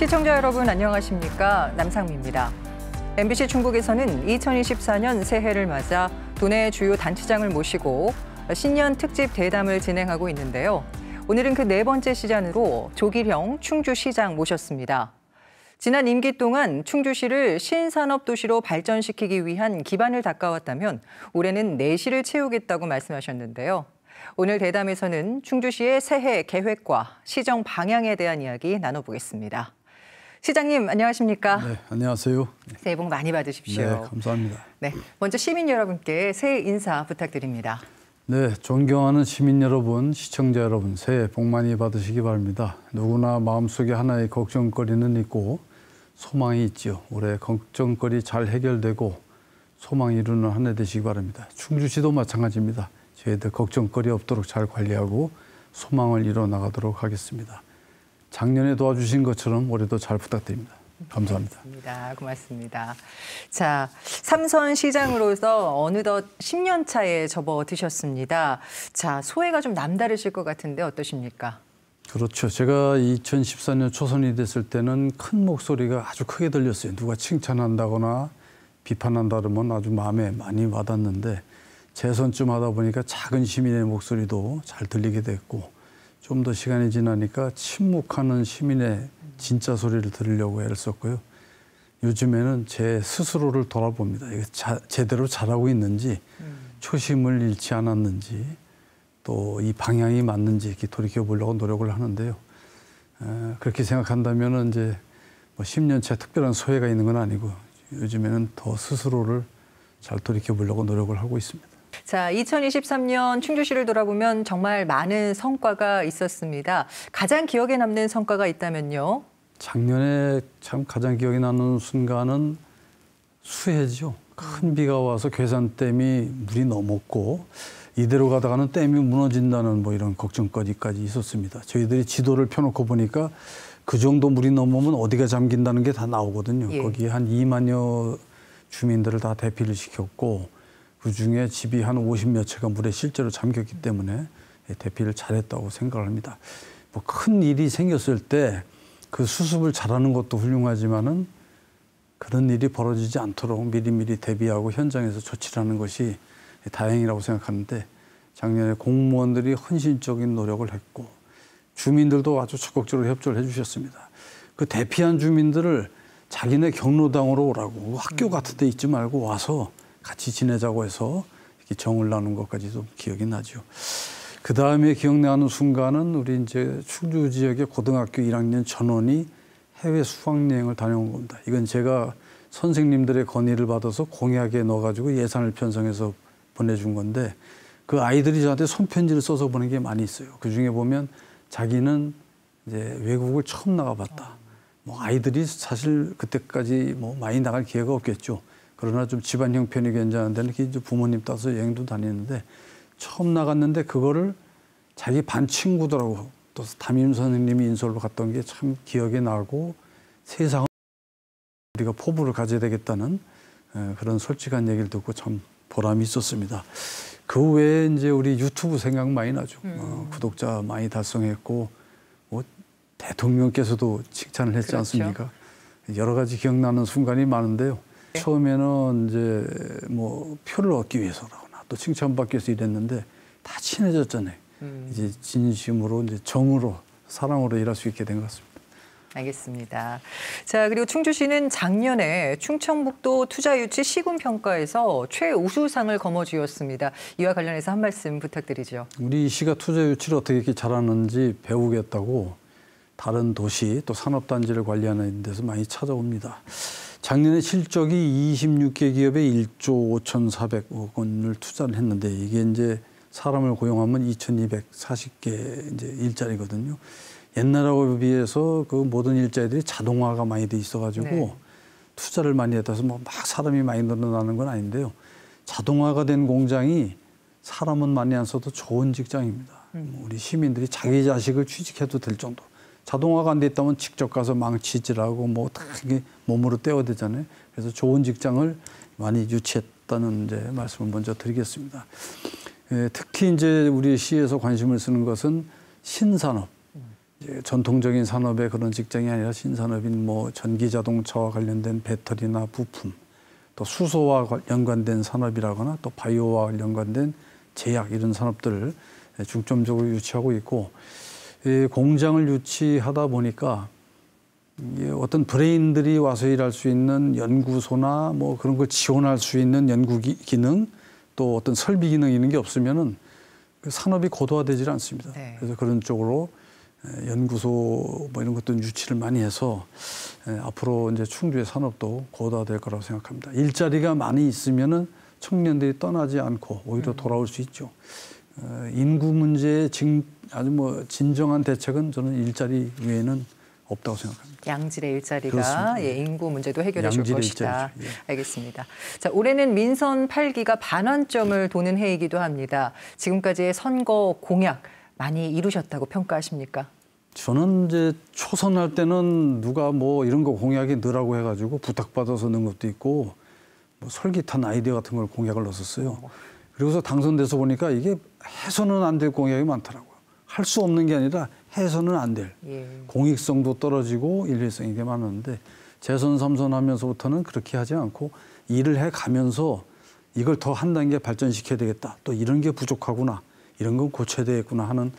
시청자 여러분 안녕하십니까? 남상미입니다. MBC 중국에서는 2024년 새해를 맞아 도내 주요 단체장을 모시고 신년 특집 대담을 진행하고 있는데요. 오늘은 그 네 번째 시간으로 조기령 충주시장 모셨습니다. 지난 임기 동안 충주시를 신산업도시로 발전시키기 위한 기반을 닦아왔다면 올해는 내실을 채우겠다고 말씀하셨는데요. 오늘 대담에서는 충주시의 새해 계획과 시정 방향에 대한 이야기 나눠보겠습니다. 시장님 안녕하십니까? 네, 안녕하세요. 새해 복 많이 받으십시오. 네, 감사합니다. 네, 먼저 시민 여러분께 새해 인사 부탁드립니다. 네, 존경하는 시민 여러분, 시청자 여러분, 새해 복 많이 받으시기 바랍니다. 누구나 마음속에 하나의 걱정거리는 있고 소망이 있죠. 올해 걱정거리 잘 해결되고 소망 이루는 한 해 되시기 바랍니다. 충주시도 마찬가지입니다. 저희들 걱정거리 없도록 잘 관리하고 소망을 이뤄 나가도록 하겠습니다. 작년에 도와주신 것처럼 올해도 잘 부탁드립니다. 감사합니다. 고맙습니다. 자, 삼선 시장으로서 어느덧 10년 차에 접어드셨습니다. 자, 소회가 좀 남다르실 것 같은데 어떠십니까? 그렇죠. 제가 2014년 초선이 됐을 때는 큰 목소리가 아주 크게 들렸어요. 누가 칭찬한다거나 비판한다 그러면 아주 마음에 많이 와닿는데 재선쯤 하다 보니까 작은 시민의 목소리도 잘 들리게 됐고 좀 더 시간이 지나니까 침묵하는 시민의 진짜 소리를 들으려고 애를 썼고요. 요즘에는 제 스스로를 돌아봅니다. 이게 제대로 잘하고 있는지 초심을 잃지 않았는지 또 이 방향이 맞는지 이렇게 돌이켜보려고 노력을 하는데요. 그렇게 생각한다면 이제 뭐 10년째 특별한 소회가 있는 건 아니고 요즘에는 더 스스로를 잘 돌이켜보려고 노력을 하고 있습니다. 자, 2023년 충주시를 돌아보면 정말 많은 성과가 있었습니다. 가장 기억에 남는 성과가 있다면요? 작년에 참 가장 기억에 남는 순간은 수해죠. 큰 비가 와서 괴산댐이 물이 넘었고 이대로 가다가는 댐이 무너진다는 뭐 이런 걱정거리까지 있었습니다. 저희들이 지도를 펴놓고 보니까 그 정도 물이 넘으면 어디가 잠긴다는 게 다 나오거든요. 예. 거기에 한 2만여 주민들을 다 대피를 시켰고 그중에 집이 한 50몇 채가 물에 실제로 잠겼기 때문에 대피를 잘했다고 생각을 합니다. 뭐 큰 일이 생겼을 때 그 수습을 잘하는 것도 훌륭하지만은 그런 일이 벌어지지 않도록 미리미리 대비하고 현장에서 조치를 하는 것이 다행이라고 생각하는데 작년에 공무원들이 헌신적인 노력을 했고 주민들도 아주 적극적으로 협조를 해주셨습니다. 그 대피한 주민들을 자기네 경로당으로 오라고 학교 같은 데 있지 말고 와서 같이 지내자고 해서 이렇게 정을 나눈 것까지도 기억이 나죠. 그 다음에 기억나는 순간은 우리 이제 충주 지역의 고등학교 1학년 전원이 해외 수학여행을 다녀온 겁니다. 이건 제가 선생님들의 건의를 받아서 공약에 넣어가지고 예산을 편성해서 보내준 건데 그 아이들이 저한테 손편지를 써서 보낸 게 많이 있어요. 그 중에 보면 자기는 이제 외국을 처음 나가봤다. 뭐 아이들이 사실 그때까지 뭐 많이 나갈 기회가 없겠죠. 그러나 좀 집안 형편이 괜찮은 데는 이제 부모님 따라서 여행도 다니는데 처음 나갔는데 그거를 자기 반 친구들하고 또 담임 선생님이 인솔로 갔던 게 참 기억에 나고 세상을 우리가 포부를 가져야 되겠다는 그런 솔직한 얘기를 듣고 참 보람이 있었습니다. 그 외에 이제 우리 유튜브 생각 많이 나죠. 구독자 많이 달성했고 뭐 대통령께서도 칭찬을 했지 그렇죠. 않습니까? 여러 가지 기억나는 순간이 많은데요. 네. 처음에는 이제 뭐 표를 얻기 위해서라거나 또 칭찬받기 위해서 이랬는데 다 친해졌잖아요. 이제 진심으로 이제 정으로 사랑으로 일할 수 있게 된 것 같습니다. 알겠습니다. 자, 그리고 충주시는 작년에 충청북도 투자유치 시군평가에서 최우수상을 거머쥐었습니다. 이와 관련해서 한 말씀 부탁드리죠. 우리 시가 투자유치를 어떻게 이렇게 잘하는지 배우겠다고 다른 도시 또 산업단지를 관리하는 데서 많이 찾아옵니다. 작년에 실적이 26개 기업에 1조 5,400억 원을 투자를 했는데 이게 이제 사람을 고용하면 2,240개 이제 일자리거든요. 옛날하고 비해서 그 모든 일자리들이 자동화가 많이 돼 있어가지고 네. 투자를 많이 했다서 뭐 막 사람이 많이 늘어나는 건 아닌데요. 자동화가 된 공장이 사람은 많이 안 써도 좋은 직장입니다. 우리 시민들이 자기 자식을 취직해도 될 정도. 자동화가 안 돼 있다면 직접 가서 망치질하고 뭐 다 몸으로 떼어야 되잖아요. 그래서 좋은 직장을 많이 유치했다는 이제 말씀을 먼저 드리겠습니다. 특히 이제 우리 시에서 관심을 쓰는 것은 신산업. 이제 전통적인 산업의 그런 직장이 아니라 신산업인 뭐 전기 자동차와 관련된 배터리나 부품, 또 수소와 연관된 산업이라거나 또 바이오와 연관된 제약 이런 산업들을 중점적으로 유치하고 있고, 이 공장을 유치하다 보니까 어떤 브레인들이 와서 일할 수 있는 연구소나 뭐 그런 걸 지원할 수 있는 연구 기능, 또 어떤 설비 기능 이런 게 없으면은 그 산업이 고도화되질 않습니다. 네. 그래서 그런 쪽으로 연구소 뭐 이런 것도 유치를 많이 해서 앞으로 이제 충주의 산업도 고도화될 거라고 생각합니다. 일자리가 많이 있으면은 청년들이 떠나지 않고 오히려 돌아올 수 있죠. 인구 문제의 아주 뭐 진정한 대책은 저는 일자리 외에는 없다고 생각합니다. 양질의 일자리가 인구 문제도 해결해 줄 것이다. 예. 알겠습니다. 자, 올해는 민선 8기가 반환점을 도는 해이기도 합니다. 지금까지의 선거 공약 많이 이루셨다고 평가하십니까? 저는 이제 초선할 때는 누가 뭐 이런 거 공약에 넣으라고 해가지고 부탁받아서 넣은 것도 있고 뭐 솔깃한 아이디어 같은 걸 공약을 넣었어요. 그리고서 당선돼서 보니까 이게 해서는 안 될 공약이 많더라고요. 할 수 없는 게 아니라 해서는 안 될. 공익성도 떨어지고 일회성이 게 많았는데 재선 3선 하면서부터는 그렇게 하지 않고 일을 해가면서 이걸 더 한 단계 발전시켜야 되겠다. 또 이런 게 부족하구나. 이런 건 고쳐야 되겠구나 하는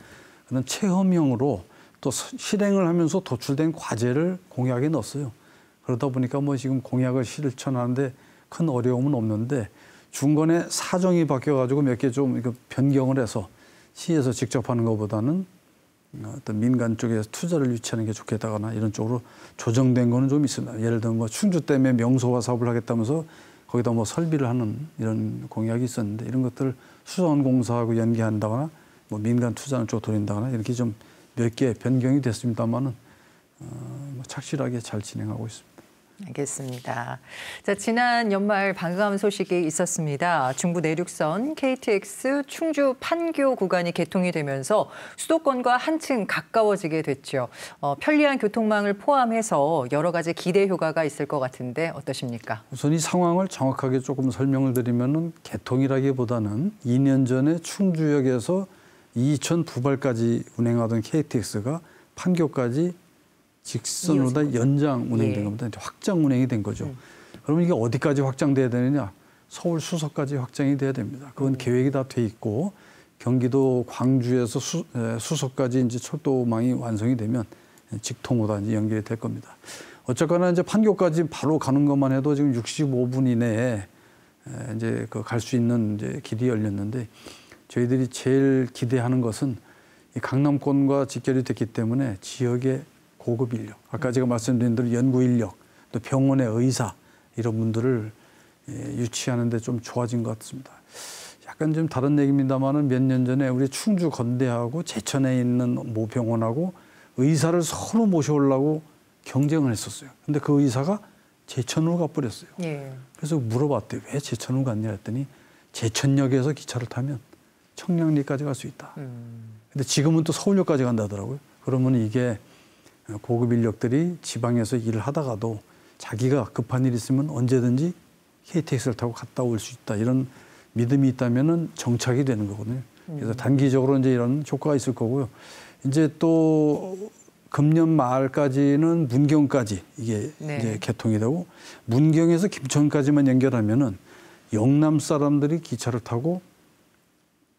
그런 체험형으로 또 실행을 하면서 도출된 과제를 공약에 넣었어요. 그러다 보니까 뭐 지금 공약을 실천하는데 큰 어려움은 없는데 중간에 사정이 바뀌어가지고 몇 개 좀 변경을 해서 시에서 직접 하는 것보다는 어떤 민간 쪽에서 투자를 유치하는 게 좋겠다거나 이런 쪽으로 조정된 거는 좀 있습니다. 예를 들면 뭐 충주 댐에 명소화 사업을 하겠다면서 거기다 뭐 설비를 하는 이런 공약이 있었는데 이런 것들을 수자원공사하고 연계한다거나 뭐 민간 투자는 쪽 돌린다거나 이렇게 좀 몇 개 변경이 됐습니다만은 착실하게 잘 진행하고 있습니다. 알겠습니다. 자, 지난 연말 반가운 소식이 있었습니다. 중부 내륙선 KTX 충주 판교 구간이 개통이 되면서 수도권과 한층 가까워지게 됐죠. 편리한 교통망을 포함해서 여러 가지 기대 효과가 있을 것 같은데 어떠십니까? 우선 이 상황을 정확하게 조금 설명을 드리면은 개통이라기보다는 2년 전에 충주역에서 이천 부발까지 운행하던 KTX가 판교까지 직선으로 연장 운행된 겁니다. 확장 운행이 된 거죠. 그러면 이게 어디까지 확장돼야 되느냐? 서울 수서까지 확장이 돼야 됩니다. 그건 계획이 다 돼 있고 경기도 광주에서 수서까지 이제 철도망이 완성이 되면 직통으로 이제 연결이 될 겁니다. 어쨌거나 이제 판교까지 바로 가는 것만 해도 지금 65분 이내에 이제 그 갈 수 있는 이제 길이 열렸는데 저희들이 제일 기대하는 것은 이 강남권과 직결이 됐기 때문에 지역의 고급 인력, 아까 제가 말씀드린 대로 연구 인력, 또 병원의 의사 이런 분들을 유치하는 데 좀 좋아진 것 같습니다. 약간 좀 다른 얘기입니다만은 몇 년 전에 우리 충주 건대하고 제천에 있는 모 병원하고 의사를 서로 모셔오려고 경쟁을 했었어요. 근데 그 의사가 제천으로 가버렸어요. 그래서 물어봤대요. 왜 제천으로 갔냐 했더니 제천역에서 기차를 타면 청량리까지 갈 수 있다. 근데 지금은 또 서울역까지 간다더라고요. 그러면 이게 고급 인력들이 지방에서 일을 하다가도 자기가 급한 일 있으면 언제든지 KTX를 타고 갔다 올 수 있다. 이런 믿음이 있다면은 정착이 되는 거거든요. 그래서 단기적으로 이제 이런 효과가 있을 거고요. 이제 또 금년 말까지는 문경까지 이게 이제 개통이 되고 문경에서 김천까지만 연결하면은 영남 사람들이 기차를 타고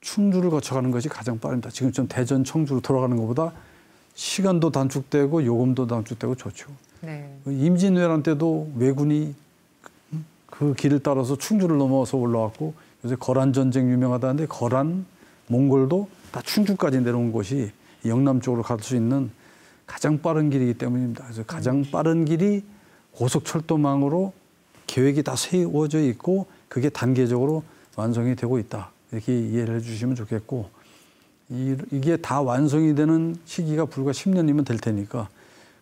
충주를 거쳐가는 것이 가장 빠릅니다. 지금처럼 대전, 청주로 돌아가는 것보다 시간도 단축되고 요금도 단축되고 좋죠. 임진왜란 때도 왜군이 그 길을 따라서 충주를 넘어서 올라왔고 요새 거란 전쟁 유명하다는데 거란, 몽골도 다 충주까지 내려온 곳이 영남 쪽으로 갈 수 있는 가장 빠른 길이기 때문입니다. 그래서 가장 빠른 길이 고속철도망으로 계획이 다 세워져 있고 그게 단계적으로 완성이 되고 있다. 이렇게 이해를 해주시면 좋겠고 이게 다 완성이 되는 시기가 불과 10년이면 될 테니까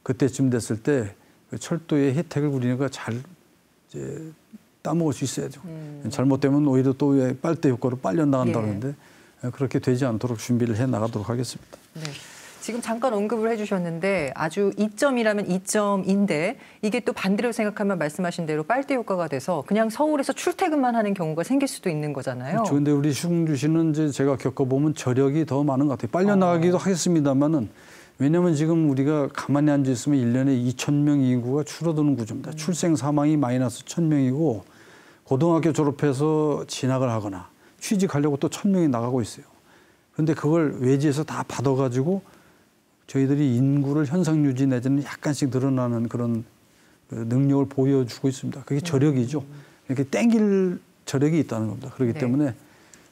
그때쯤 됐을 때 철도의 혜택을 우리가 잘 이제 따먹을 수 있어야죠. 잘못되면 오히려 또 빨대 효과로 빨려 나간다는데 그렇게 되지 않도록 준비를 해 나가도록 하겠습니다. 지금 잠깐 언급을 해주셨는데 아주 이점이라면 이점인데 이게 또 반대로 생각하면 말씀하신 대로 빨대 효과가 돼서 그냥 서울에서 출퇴근만 하는 경우가 생길 수도 있는 거잖아요. 그렇죠. 근데 우리 충주시는 이제 제가 겪어보면 저력이 더 많은 것 같아요. 빨려 나가기도 하겠습니다만은 왜냐하면 지금 우리가 가만히 앉아 있으면 1년에 2,000명 인구가 줄어드는 구조입니다. 출생 사망이 마이너스 1,000명이고 고등학교 졸업해서 진학을 하거나 취직하려고 또 1,000명이 나가고 있어요. 그런데 그걸 외지에서 다 받아가지고 저희들이 인구를 현상 유지 내지는 약간씩 늘어나는 그런 능력을 보여주고 있습니다. 그게 저력이죠. 이렇게 땡길 저력이 있다는 겁니다. 그렇기 때문에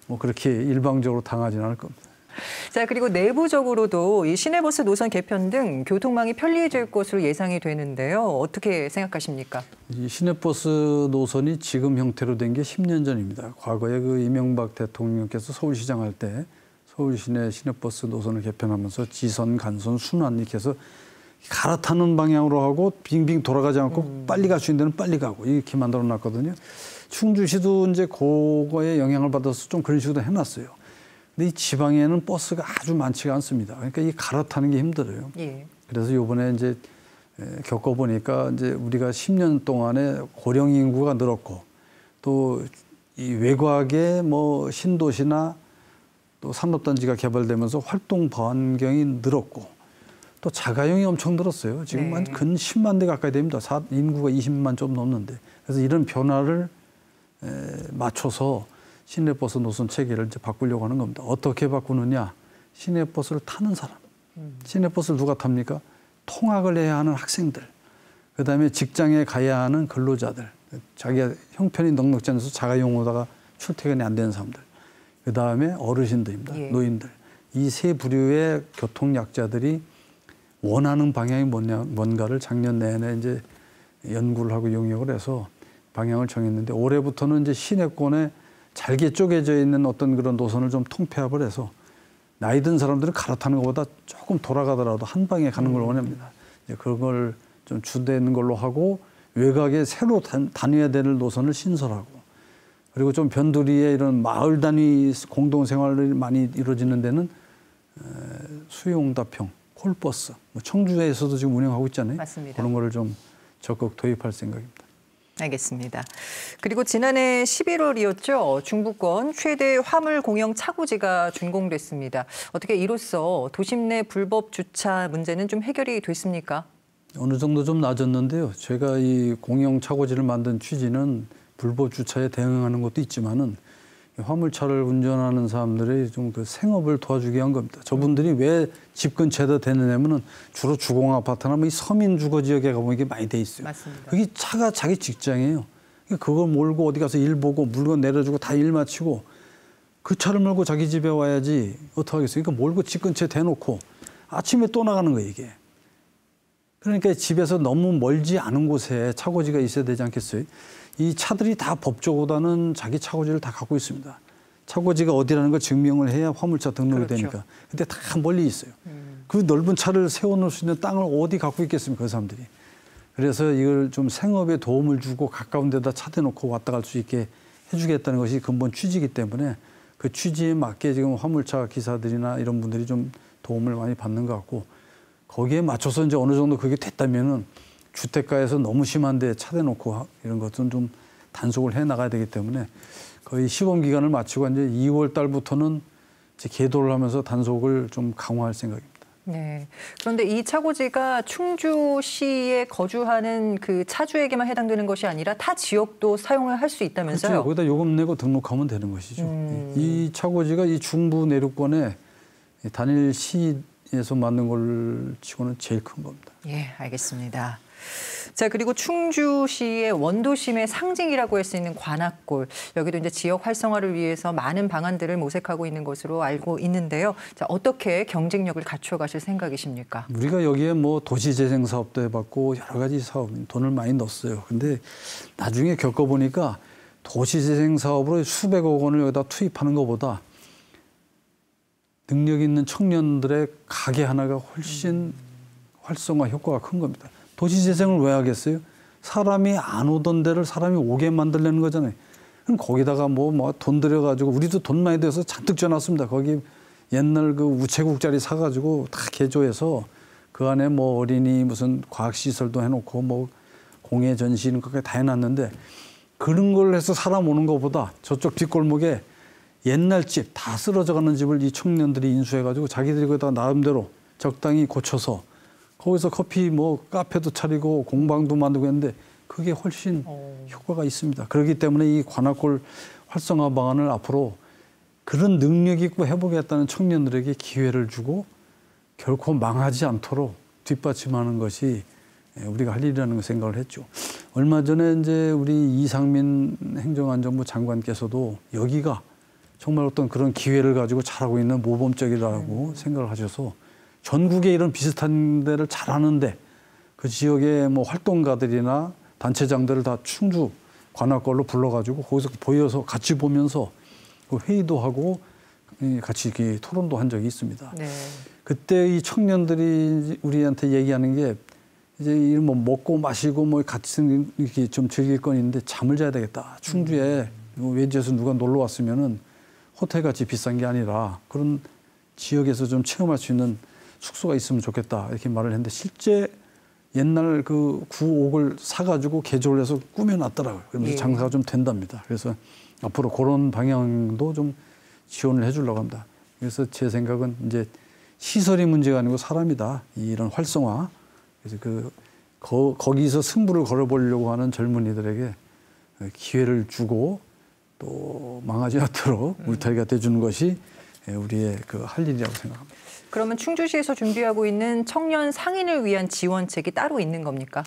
뭐 그렇게 일방적으로 당하지는 않을 겁니다. 자, 그리고 내부적으로도 이 시내버스 노선 개편 등 교통망이 편리해질 것으로 예상이 되는데요. 어떻게 생각하십니까? 이 시내버스 노선이 지금 형태로 된 게 10년 전입니다. 과거에 그 이명박 대통령께서 서울시장 할 때 서울 시내 시내버스 노선을 개편하면서 지선, 간선, 순환 이렇게 해서 갈아타는 방향으로 하고 빙빙 돌아가지 않고 빨리 갈 수 있는 데는 빨리 가고 이렇게 만들어 놨거든요. 충주시도 이제 그거에 영향을 받아서 좀 그런 식으로 해놨어요. 근데 이 지방에는 버스가 아주 많지가 않습니다. 그러니까 이 갈아타는 게 힘들어요. 예. 그래서 이번에 이제 겪어보니까 이제 우리가 10년 동안에 고령 인구가 늘었고 또 이 외곽에 뭐 신도시나 또 산업단지가 개발되면서 활동 반경이 늘었고 또 자가용이 엄청 늘었어요. 지금 한 근 10만 대 가까이 됩니다. 인구가 20만 좀 넘는데. 그래서 이런 변화를 맞춰서 시내버스 노선 체계를 이제 바꾸려고 하는 겁니다. 어떻게 바꾸느냐? 시내버스를 타는 사람. 시내버스를 누가 탑니까? 통학을 해야 하는 학생들. 그다음에 직장에 가야 하는 근로자들. 자기가 형편이 넉넉지 않아서 자가용으로다가 출퇴근이 안 되는 사람들. 그다음에 어르신들입니다. 예. 노인들. 이 세 부류의 교통약자들이 원하는 방향이 뭔가를 작년 내내 이제 연구를 하고 용역을 해서 방향을 정했는데 올해부터는 이제 시내권에 잘게 쪼개져 있는 어떤 그런 노선을 좀 통폐합을 해서 나이 든 사람들은 갈아타는 것보다 조금 돌아가더라도 한 방에 가는 걸 원합니다. 그걸 좀 주되는 걸로 하고 외곽에 새로 다녀야 될 노선을 신설하고 그리고 좀 변두리에 이런 마을 단위 공동생활이 많이 이루어지는 데는 수용답형, 콜버스, 뭐 청주에서도 지금 운영하고 있잖아요. 맞습니다. 그런 거를 좀 적극 도입할 생각입니다. 알겠습니다. 그리고 지난해 11월이었죠. 중부권 최대 화물 공영 차고지가 준공됐습니다. 어떻게 이로써 도심 내 불법 주차 문제는 좀 해결이 됐습니까? 어느 정도 좀 낮았는데요. 제가 이 공영 차고지를 만든 취지는 불법 주차에 대응하는 것도 있지만은 화물차를 운전하는 사람들의 좀 그 생업을 도와주기 위한 겁니다. 저분들이 왜 집 근처에다 대느냐면은 주로 주공 아파트나 뭐 이 서민 주거 지역에 가보면 이게 많이 돼 있어요. 맞습니다. 그게 차가 자기 직장이에요. 그걸 몰고 어디 가서 일 보고 물건 내려주고 다 일 마치고 그 차를 몰고 자기 집에 와야지 어떻게 하겠어요. 그러니까 몰고 집 근처에 대놓고 아침에 또 나가는 거예요, 이게. 그러니까 집에서 너무 멀지 않은 곳에 차고지가 있어야 되지 않겠어요? 이 차들이 다 법적으로는 자기 차고지를 다 갖고 있습니다. 차고지가 어디라는 걸 증명을 해야 화물차 등록이 그렇죠. 되니까. 근데 다 멀리 있어요. 그 넓은 차를 세워놓을 수 있는 땅을 어디 갖고 있겠습니까, 그 사람들이. 그래서 이걸 좀 생업에 도움을 주고 가까운 데다 차 대놓고 왔다 갈 수 있게 해주겠다는 것이 근본 취지이기 때문에 그 취지에 맞게 지금 화물차 기사들이나 이런 분들이 좀 도움을 많이 받는 것 같고 거기에 맞춰서 이제 어느 정도 그게 됐다면은 주택가에서 너무 심한데 차 대놓고 이런 것은 좀 단속을 해 나가야 되기 때문에 거의 시범 기간을 마치고 이제 2월 달부터는 이제 계도를 하면서 단속을 좀 강화할 생각입니다. 네. 그런데 이 차고지가 충주시에 거주하는 그 차주에게만 해당되는 것이 아니라 타 지역도 사용을 할 수 있다면서요? 그렇죠. 거기다 요금 내고 등록하면 되는 것이죠. 이 차고지가 이 중부 내륙권에 단일 시에서 만든 걸 치고는 제일 큰 겁니다. 예, 알겠습니다. 자, 그리고 충주시의 원도심의 상징이라고 할 수 있는 관악골. 여기도 이제 지역 활성화를 위해서 많은 방안들을 모색하고 있는 것으로 알고 있는데요. 자, 어떻게 경쟁력을 갖춰가실 생각이십니까? 우리가 여기에 뭐 도시재생 사업도 해봤고 여러 가지 사업, 돈을 많이 넣었어요. 근데 나중에 겪어보니까 도시재생 사업으로 수백억 원을 여기다 투입하는 것보다 능력 있는 청년들의 가게 하나가 훨씬 활성화 효과가 큰 겁니다. 도시재생을 왜 하겠어요? 사람이 안 오던 데를 사람이 오게 만들려는 거잖아요. 그럼 거기다가 뭐 돈 들여가지고 우리도 돈 많이 들여서 잔뜩 줘놨습니다. 거기 옛날 그 우체국 자리 사가지고 다 개조해서 그 안에 뭐 어린이 무슨 과학시설도 해놓고 뭐 공예 전시 이런 것까지 다 해놨는데 그런 걸 해서 사람 오는 것보다 저쪽 뒷골목에 옛날 집 다 쓰러져가는 집을 이 청년들이 인수해가지고 자기들이 거기다가 나름대로 적당히 고쳐서 거기서 커피 뭐 카페도 차리고 공방도 만들고 했는데 그게 훨씬 효과가 있습니다. 그렇기 때문에 이 관악골 활성화 방안을 앞으로 그런 능력 있고 해보겠다는 청년들에게 기회를 주고 결코 망하지 않도록 뒷받침하는 것이 우리가 할 일이라는 생각을 했죠. 얼마 전에 이제 우리 이상민 행정안전부 장관께서도 여기가 정말 어떤 그런 기회를 가지고 잘하고 있는 모범적이라고 생각을 하셔서 전국에 이런 비슷한 데를 잘하는데 그 지역의 뭐 활동가들이나 단체장들을 다 충주 관악골로 불러가지고 거기서 보여서 같이 보면서 회의도 하고 같이 이렇게 토론도 한 적이 있습니다. 네. 그때 이 청년들이 우리한테 얘기하는 게 이제 뭐 먹고 마시고 뭐 같이 이렇게 좀 즐길 건 있는데 잠을 자야 되겠다. 충주에 외지에서 누가 놀러 왔으면은 호텔 같이 비싼 게 아니라 그런 지역에서 좀 체험할 수 있는 숙소가 있으면 좋겠다. 이렇게 말을 했는데 실제 옛날 그 구옥을 사가지고 개조를 해서 꾸며놨더라고요. 그러면서 장사가 좀 된답니다. 그래서 앞으로 그런 방향도 좀 지원을 해주려고 합니다. 그래서 제 생각은 이제 시설이 문제가 아니고 사람이다. 이런 활성화. 그래서 거기서 승부를 걸어보려고 하는 젊은이들에게 기회를 주고 또 망하지 않도록 울타리가 돼주는 것이 우리의 그 할 일이라고 생각합니다. 그러면 충주시에서 준비하고 있는 청년 상인을 위한 지원책이 따로 있는 겁니까?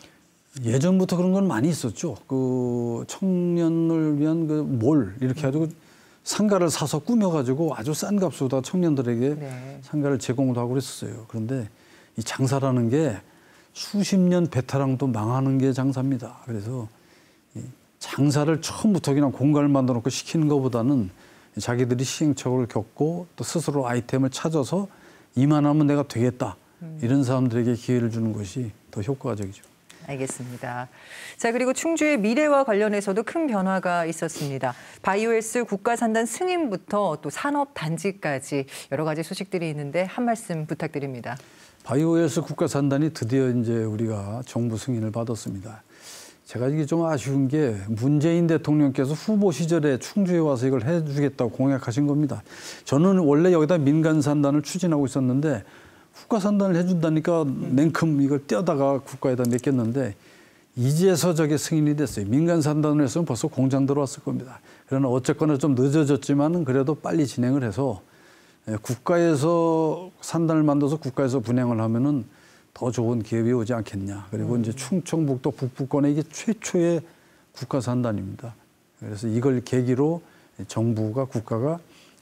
예전부터 그런 건 많이 있었죠. 그 청년을 위한 그 몰 이렇게 해가지고 상가를 사서 꾸며가지고 아주 싼 값으로 청년들에게 상가를 제공도 하고 그랬었어요. 그런데 이 장사라는 게 수십 년 베테랑도 망하는 게 장사입니다. 그래서 이 장사를 처음부터 그냥 공간을 만들어 놓고 시키는 것보다는 자기들이 시행착오를 겪고 또 스스로 아이템을 찾아서 이만하면 내가 되겠다. 이런 사람들에게 기회를 주는 것이 더 효과적이죠. 알겠습니다. 자, 그리고 충주의 미래와 관련해서도 큰 변화가 있었습니다. 바이오헬스 국가산단 승인부터 또 산업단지까지 여러 가지 소식들이 있는데 한 말씀 부탁드립니다. 바이오헬스 국가산단이 드디어 이제 우리가 정부 승인을 받았습니다. 제가 이게 좀 아쉬운 게 문재인 대통령께서 후보 시절에 충주에 와서 이걸 해주겠다고 공약하신 겁니다. 저는 원래 여기다 민간산단을 추진하고 있었는데 국가산단을 해준다니까 냉큼 이걸 떼어다가 국가에다 맡겼는데 이제서 저게 승인이 됐어요. 민간산단을 했으면 벌써 공장 들어왔을 겁니다. 그러나 어쨌거나 좀 늦어졌지만 그래도 빨리 진행을 해서 국가에서 산단을 만들어서 국가에서 분양을 하면은 더 좋은 기업이 오지 않겠냐. 그리고 이제 충청북도 북부권에 이게 최초의 국가산단입니다. 그래서 이걸 계기로 정부가 국가가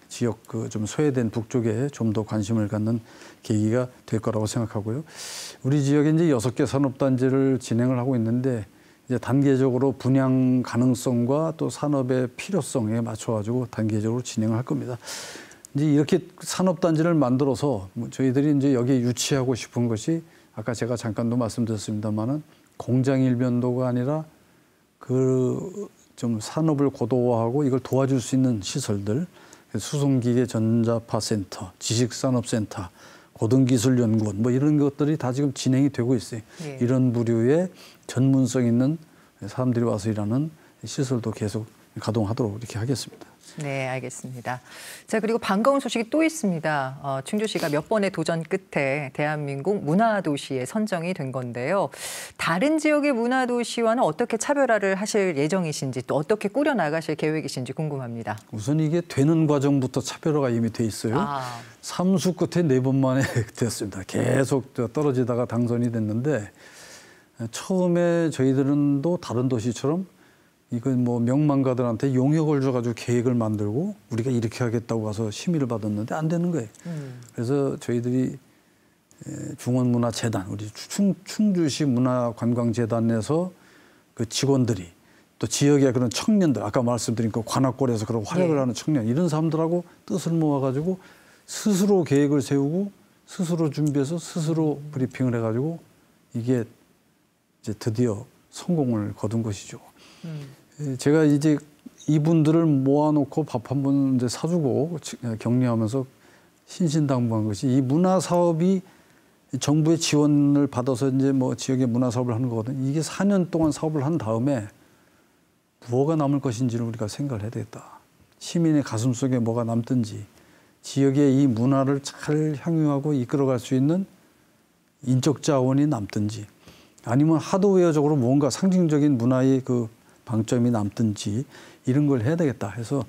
지역 그 좀 소외된 북쪽에 좀 더 관심을 갖는 계기가 될 거라고 생각하고요. 우리 지역에 이제 6개 산업단지를 진행을 하고 있는데 이제 단계적으로 분양 가능성과 또 산업의 필요성에 맞춰가지고 단계적으로 진행을 할 겁니다. 이제 이렇게 산업단지를 만들어서 저희들이 이제 여기에 유치하고 싶은 것이 아까 제가 잠깐도 말씀드렸습니다만은 공장 일변도가 아니라 그 좀 산업을 고도화하고 이걸 도와줄 수 있는 시설들, 수송기계 전자파센터, 지식산업센터, 고등기술연구원 뭐 이런 것들이 다 지금 진행이 되고 있어요. 네. 이런 부류의 전문성 있는 사람들이 와서 일하는 시설도 계속 가동하도록 이렇게 하겠습니다. 네, 알겠습니다. 자, 그리고 반가운 소식이 또 있습니다. 충주시가 몇 번의 도전 끝에 대한민국 문화도시에 선정이 된 건데요. 다른 지역의 문화도시와는 어떻게 차별화를 하실 예정이신지 또 어떻게 꾸려나가실 계획이신지 궁금합니다. 우선 이게 되는 과정부터 차별화가 이미 돼 있어요. 삼수 끝에 4번 만에 됐습니다. 계속 떨어지다가 당선이 됐는데 처음에 저희들은 또 다른 도시처럼 이건 뭐 명망가들한테 용역을 줘가지고 계획을 만들고 우리가 이렇게 하겠다고 가서 심의를 받았는데 안 되는 거예요. 그래서 저희들이 중원문화재단, 우리 충주시 문화관광재단에서 그 직원들이 또 지역의 그런 청년들, 아까 말씀드린 그 관악골에서 그런 활약을 하는 청년, 이런 사람들하고 뜻을 모아가지고 스스로 계획을 세우고 스스로 준비해서 스스로 브리핑을 해가지고 이게 이제 드디어 성공을 거둔 것이죠. 제가 이제 이분들을 모아놓고 밥 한 번 이제 사주고 격려하면서 신신당부한 것이 이 문화 사업이 정부의 지원을 받아서 이제 뭐 지역의 문화 사업을 하는 거거든요. 이게 4년 동안 사업을 한 다음에 뭐가 남을 것인지를 우리가 생각을 해야 되겠다. 시민의 가슴 속에 뭐가 남든지 지역의 이 문화를 잘 향유하고 이끌어갈 수 있는 인적 자원이 남든지 아니면 하드웨어적으로 뭔가 상징적인 문화의 그 방점이 남든지 이런 걸 해야 되겠다 해서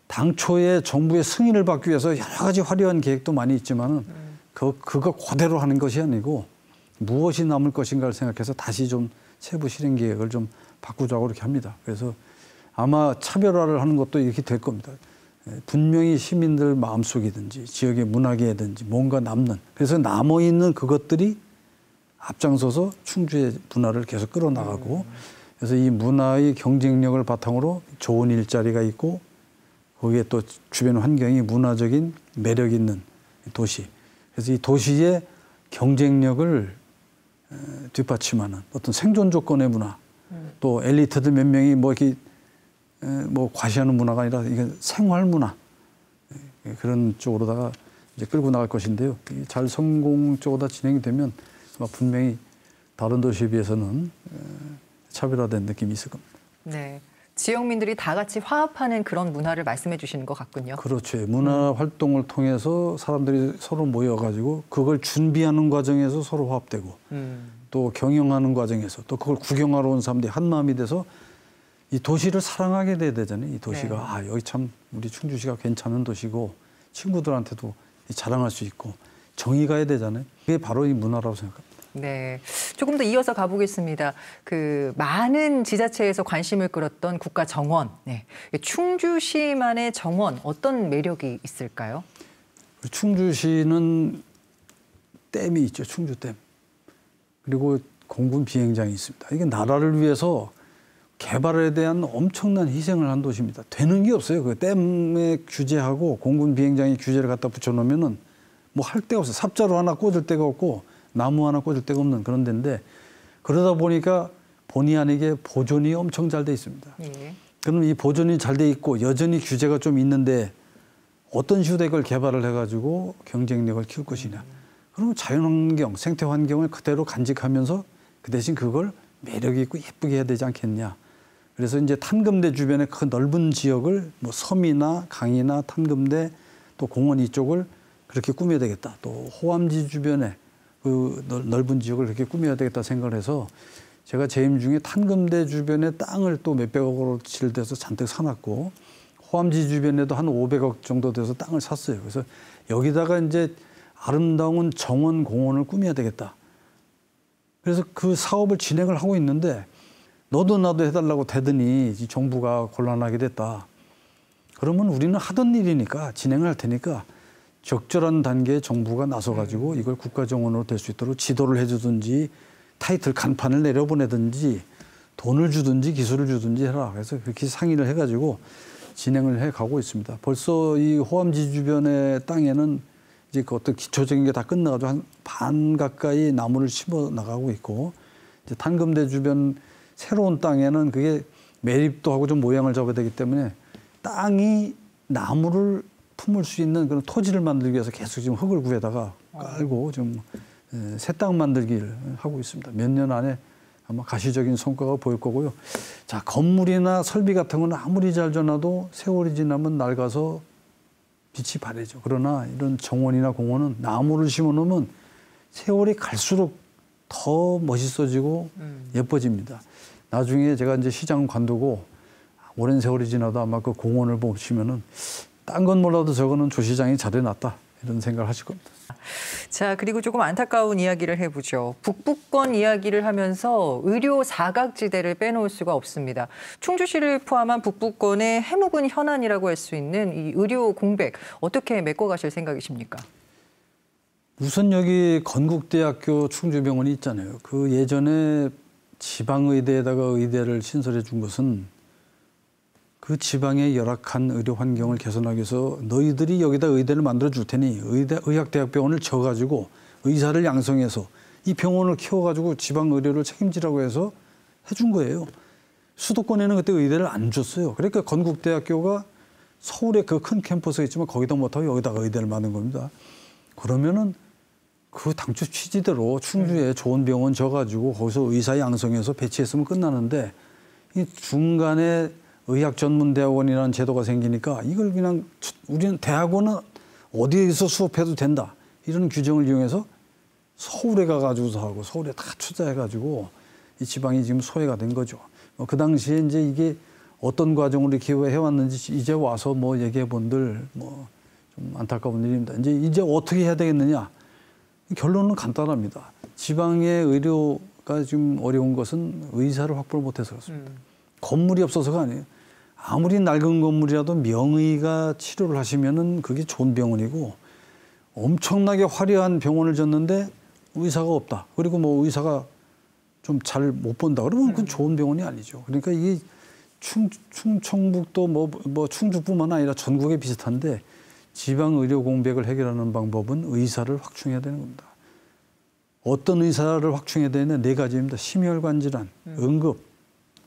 당초에 정부의 승인을 받기 위해서 여러 가지 화려한 계획도 많이 있지만은 그거 그대로 하는 것이 아니고 무엇이 남을 것인가를 생각해서 다시 좀 세부 실행 계획을 좀 바꾸자고 이렇게 합니다. 그래서 아마 차별화를 하는 것도 이렇게 될 겁니다. 분명히 시민들 마음속이든지 지역의 문화계든지 뭔가 남는 그래서 남아있는 그것들이 앞장서서 충주의 문화를 계속 끌어나가고 그래서 이 문화의 경쟁력을 바탕으로 좋은 일자리가 있고 거기에 또 주변 환경이 문화적인 매력 있는 도시 그래서 이 도시의 경쟁력을 뒷받침하는 어떤 생존 조건의 문화 또 엘리트들 몇 명이 뭐 이렇게 뭐 과시하는 문화가 아니라 이게 생활 문화 그런 쪽으로다가 이제 끌고 나갈 것인데요. 잘 성공적으로 진행이 되면 분명히 다른 도시에 비해서는 차별화된 느낌이 있을 겁니다. 네, 지역민들이 다 같이 화합하는 그런 문화를 말씀해 주시는 것 같군요. 그렇죠. 문화 활동을 통해서 사람들이 서로 모여가지고 그걸 준비하는 과정에서 서로 화합되고 또 경영하는 과정에서 또 그걸 구경하러 온 사람들이 한 마음이 돼서 이 도시를 사랑하게 돼야 되잖아요. 이 도시가 네. 아 여기 참 우리 충주시가 괜찮은 도시고 친구들한테도 자랑할 수 있고 정이 가야 되잖아요. 그게 바로 이 문화라고 생각합니다. 네, 조금 더 이어서 가보겠습니다. 그 많은 지자체에서 관심을 끌었던 국가 정원, 네. 충주시만의 정원 어떤 매력이 있을까요? 충주시는 댐이 있죠. 충주댐. 그리고 공군 비행장이 있습니다. 이게 나라를 위해서 개발에 대한 엄청난 희생을 한 도시입니다. 되는 게 없어요. 그 댐에 규제하고 공군 비행장에 규제를 갖다 붙여놓으면은 뭐 할 데가 없어요. 삽자루 하나 꽂을 데가 없고 나무 하나 꽂을 데가 없는 그런 데인데 그러다 보니까 본의 아니게 보존이 엄청 잘 돼 있습니다. 예. 그럼 이 보존이 잘 돼 있고 여전히 규제가 좀 있는데 어떤 식으로 이걸 개발을 해가지고 경쟁력을 키울 것이냐. 그러면 자연환경, 생태환경을 그대로 간직하면서 그 대신 그걸 매력 있고 예쁘게 해야 되지 않겠냐. 그래서 이제 탄금대 주변에 그 넓은 지역을 뭐 섬이나 강이나 탄금대 또 공원 이쪽을 그렇게 꾸며야 되겠다. 또 호암지 주변에 그 넓은 지역을 그렇게 꾸며야 되겠다 생각을 해서 제가 재임 중에 탄금대 주변에 땅을 또 몇백억으로 질돼서 잔뜩 사놨고 호암지 주변에도 한 500억 정도 돼서 땅을 샀어요. 그래서 여기다가 이제 아름다운 정원 공원을 꾸며야 되겠다. 그래서 그 사업을 진행을 하고 있는데 너도 나도 해달라고 대더니 정부가 곤란하게 됐다. 그러면 우리는 하던 일이니까 진행을 할 테니까 적절한 단계에 정부가 나서가지고 이걸 국가정원으로 될 수 있도록 지도를 해주든지 타이틀 간판을 내려보내든지 돈을 주든지 기술을 주든지 해라. 그래서 그렇게 상의를 해가지고 진행을 해가고 있습니다. 벌써 이 호암지 주변의 땅에는 이제 그 어떤 기초적인 게 다 끝나가지고 한 반 가까이 나무를 심어 나가고 있고 이제 탄금대 주변 새로운 땅에는 그게 매립도 하고 좀 모양을 잡아야 되기 때문에 땅이 나무를 품을 수 있는 그런 토지를 만들기 위해서 계속 지금 흙을 구해다가 깔고 좀 새 땅 만들기를 하고 있습니다. 몇 년 안에 아마 가시적인 성과가 보일 거고요. 자, 건물이나 설비 같은 건 아무리 잘 줘놔도 세월이 지나면 낡아서 빛이 바래죠. 그러나 이런 정원이나 공원은 나무를 심어 놓으면 세월이 갈수록 더 멋있어지고 예뻐집니다. 나중에 제가 이제 시장 관두고 오랜 세월이 지나도 아마 그 공원을 보시면은 딴 건 몰라도 저거는 조 시장이 잘해놨다 이런 생각을 하실 겁니다. 자, 그리고 조금 안타까운 이야기를 해보죠. 북부권 이야기를 하면서 의료 사각지대를 빼놓을 수가 없습니다. 충주시를 포함한 북부권의 해묵은 현안이라고 할 수 있는 이 의료 공백 어떻게 메꿔가실 생각이십니까? 우선 여기 건국대학교 충주병원이 있잖아요. 그 예전에 지방의대에다가 의대를 신설해 준 것은 그 지방의 열악한 의료 환경을 개선하기 위해서 너희들이 여기다 의대를 만들어 줄 테니 의학대학병원을 져가지고 의사를 양성해서 이 병원을 키워가지고 지방 의료를 책임지라고 해서 해준 거예요. 수도권에는 그때 의대를 안 줬어요. 그러니까 건국대학교가 서울에 그 큰 캠퍼스가 있지만 거기다 못하고 여기다가 의대를 만든 겁니다. 그러면은 그 당초 취지대로 충주에 좋은 병원 져가지고 거기서 의사 양성해서 배치했으면 끝나는데 이 중간에 의학전문대학원이라는 제도가 생기니까 이걸 그냥 우리는 대학원은 어디에서 수업해도 된다. 이런 규정을 이용해서 서울에 가가지고서 하고 서울에 다 투자해가지고 이 지방이 지금 소외가 된 거죠. 그 당시에 이제 이게 어떤 과정으로 이렇게 해왔는지 이제 와서 뭐 얘기해 본들 뭐 좀 안타까운 일입니다. 이제 어떻게 해야 되겠느냐? 결론은 간단합니다. 지방의 의료가 지금 어려운 것은 의사를 확보를 못해서 그렇습니다. 건물이 없어서가 아니에요. 아무리 낡은 건물이라도 명의가 치료를 하시면은 그게 좋은 병원이고 엄청나게 화려한 병원을 졌는데 의사가 없다. 그리고 뭐 의사가 좀 잘 못 본다. 그러면 그건 좋은 병원이 아니죠. 그러니까 이게 충청북도 뭐 충주뿐만 아니라 전국에 비슷한데 지방 의료 공백을 해결하는 방법은 의사를 확충해야 되는 겁니다. 어떤 의사를 확충해야 되느냐 네 가지입니다. 심혈관 질환, 응급,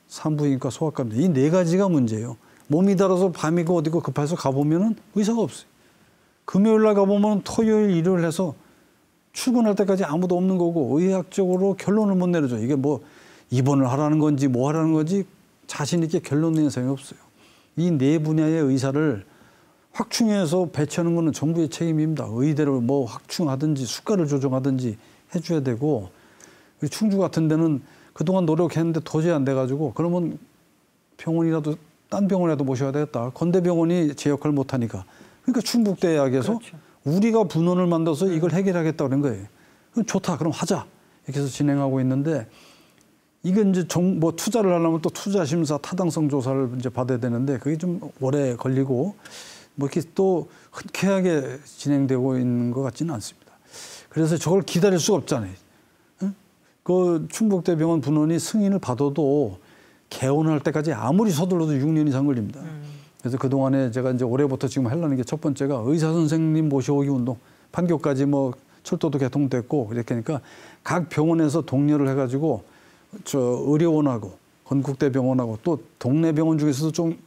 산부인과, 소아과 이 네 가지가 문제예요. 몸이 달아서 밤이고 어디고 급해서 가보면은 의사가 없어요. 금요일 날 가보면 토요일, 일요일 해서 출근할 때까지 아무도 없는 거고 의학적으로 결론을 못 내려줘. 이게 뭐 입원을 하라는 건지 뭐 하라는 건지 자신 있게 결론 내는 사람이 없어요. 이 네 분야의 의사를 확충해서 배치하는 거는 정부의 책임입니다. 의대를 뭐 확충하든지 수가를 조정하든지 해줘야 되고 충주 같은 데는 그동안 노력했는데 도저히 안 돼가지고 그러면 병원이라도 딴 병원이라도 모셔야 되겠다. 건대병원이 제 역할을 못하니까. 그러니까 충북대학에서 그렇죠. 우리가 분원을 만들어서 이걸 해결하겠다 그런 거예요. 그럼 좋다. 그럼 하자. 이렇게 해서 진행하고 있는데 이게 이제 뭐 투자를 하려면 또 투자심사 타당성 조사를 이제 받아야 되는데 그게 좀 오래 걸리고 뭐 이렇게 또 흔쾌하게 진행되고 있는 것 같지는 않습니다. 그래서 저걸 기다릴 수가 없잖아요. 응? 그 충북대병원 분원이 승인을 받아도 개원할 때까지 아무리 서둘러도 6년 이상 걸립니다. 그래서 그동안에 제가 이제 올해부터 지금 하려는 게 첫 번째가 의사 선생님 모셔오기 운동. 판교까지 뭐 철도도 개통됐고 이렇게 하니까 각 병원에서 독려를 해가지고 저 의료원하고 건국대병원하고 또 동네 병원 중에서도 좀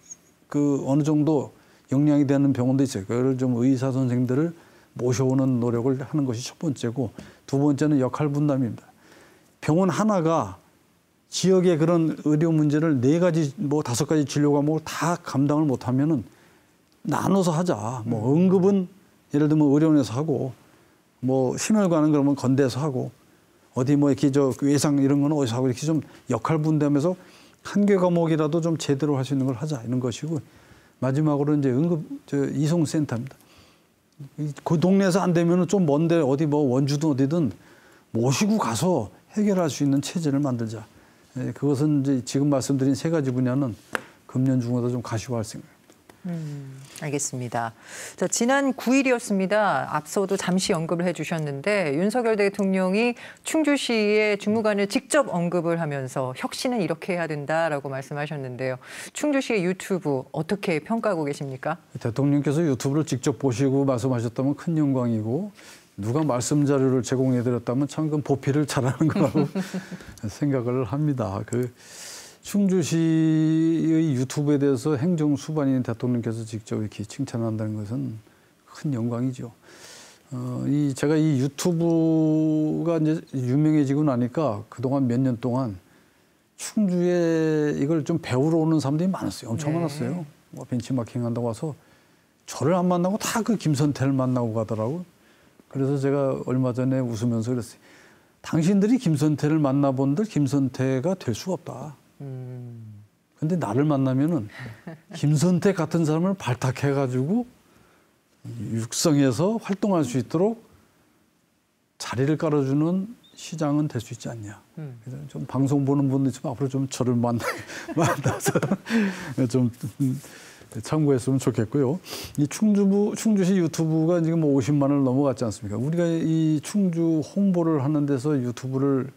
그 어느 정도 역량이 되는 병원도 있어요. 그걸 좀 의사 선생님들을 모셔오는 노력을 하는 것이 첫 번째고 두 번째는 역할 분담입니다. 병원 하나가 지역의 그런 의료 문제를 4가지 뭐 5가지 진료 과목을 다 감당을 못하면은 나눠서 하자. 뭐 응급은 예를 들면 의료원에서 하고 뭐 심혈관은 그러면 건대에서 하고 어디 뭐 이렇게 저 외상 이런 거는 어디서 하고 이렇게 좀 역할 분담해서 한 개 과목이라도 좀 제대로 할 수 있는 걸 하자 이런 것이고 마지막으로 이제 응급 이송센터입니다. 그 동네에서 안 되면은 좀 먼데 어디 뭐 원주든 어디든 모시고 가서 해결할 수 있는 체제를 만들자. 그것은 이제 지금 말씀드린 3가지 분야는 금년 중으로 좀 가시화할 생각입니다. 알겠습니다. 자, 지난 9일이었습니다. 앞서도 잠시 언급을 해주셨는데 윤석열 대통령이 충주시의 주무관을 직접 언급을 하면서 혁신은 이렇게 해야 된다라고 말씀하셨는데요. 충주시의 유튜브 어떻게 평가하고 계십니까? 대통령께서 유튜브를 직접 보시고 말씀하셨다면 큰 영광이고 누가 말씀 자료를 제공해드렸다면 참 그 보필을 잘하는 거라고 생각을 합니다. 그 충주시의 유튜브에 대해서 행정수반인 대통령께서 직접 이렇게 칭찬한다는 것은 큰 영광이죠. 제가 이 유튜브가 이제 유명해지고 나니까 그동안 몇 년 동안 충주에 이걸 좀 배우러 오는 사람들이 많았어요. 엄청 많았어요. 뭐 벤치마킹 한다고 와서 저를 안 만나고 다 그 김선태를 만나고 가더라고요. 그래서 제가 얼마 전에 웃으면서 그랬어요. 당신들이 김선태를 만나본들 김선태가 될 수가 없다. 근데 나를 만나면은 김선태 같은 사람을 발탁해가지고 육성해서 활동할 수 있도록 자리를 깔아주는 시장은 될 수 있지 않냐. 그래서 좀 방송 보는 분들 있으면 앞으로 좀 저를 만나서 좀 참고했으면 좋겠고요. 이 충주시 유튜브가 지금 뭐 50만을 넘어갔지 않습니까? 우리가 이 충주 홍보를 하는 데서 유튜브를